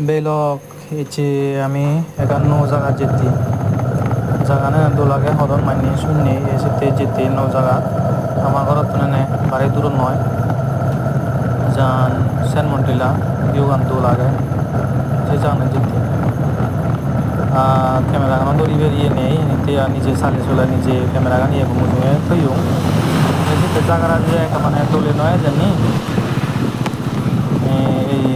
Belok ichi ami ekan no jagat jetti jagane dulage hodon manni sunni esite jetti no jagat ama gorot nene bari durot noy jan senmontila view gan dol age se jagane jetti camera gano dori beriye nei te nije sale sola nije camera gan iye mujunge toyung esite jagara je kamane dole noy jani এই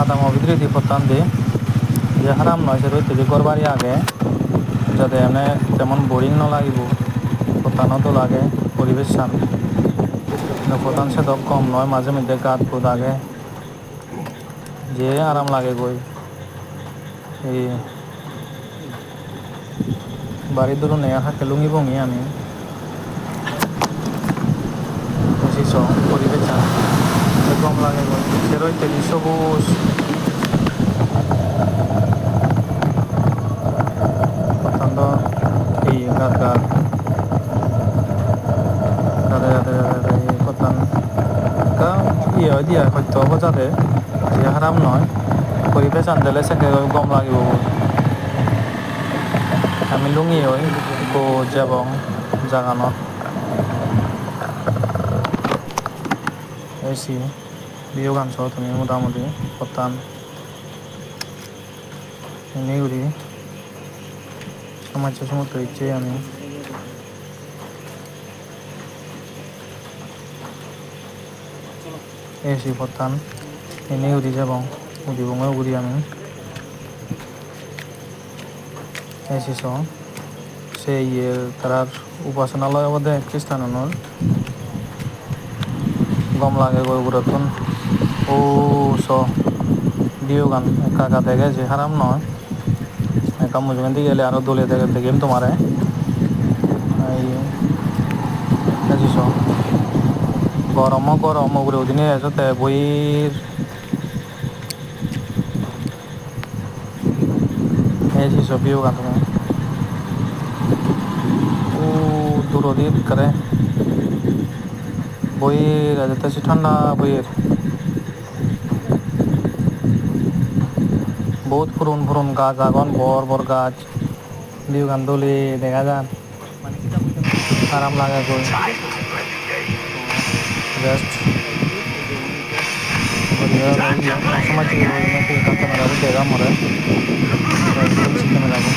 আদামো ভিতরে দি পতান দে যে হারাম নয় সে রইতে যে গরবারি আগে যাতে এমনি তেমন বোরিং ন লাগিব পতানো তো লাগে পরিবেশ শান পতান সে তো কম নয় মাঝে মধ্যে গাত বুদ আগে যে আরাম লাগে গই এই বাড়ি দূর নেই হাকে লুঙ্গি বঙ্গি আমি বুঝিস পরিবেশ শান কম লাগে গই সে রইতে দি সবুজ পতান এই গাত গাত পতান কা ইয়ে দিয়া সত্য যাতে যে হারাম নয় পরিবেশ আনদেলে সেকে গম লাগিব আমি লুঙ্গি হই গো যাবং জাগানত এসি বিয়ে গান সহ তুমি মোটামুটি পতান এনে ঘুরি সমাজ সমস্ত ইচ্ছে আমি এসি পতান এনে ঘুরি যাবং উড়ি বঙ্গ ঘুরি আমি এসি সহ সেই তার উপাসনালয় বোধে খ্রিস্টানর গম লাগে গই গুরতন ও স দিও গান একা একা দেখে যে হারাম নয় একা মুজুগান দিয়ে গেলে আরো দলে দেখে দেখিম তোমারে এই এসিস গরম ওগুলো ওদিনে এসতে বইয়ের এসিস বিও গান তুমি ও দূরদিন করে বইয়ের যেতে ঠান্ডা বইয়ের বহুত ফুরন গাছ আগন বর গাছ বিউ গান দলে দেখা যান আরাম লাগে গই জাস্ট সমাজ ক্যামেরা দেখা মরে ক্যামেরা গান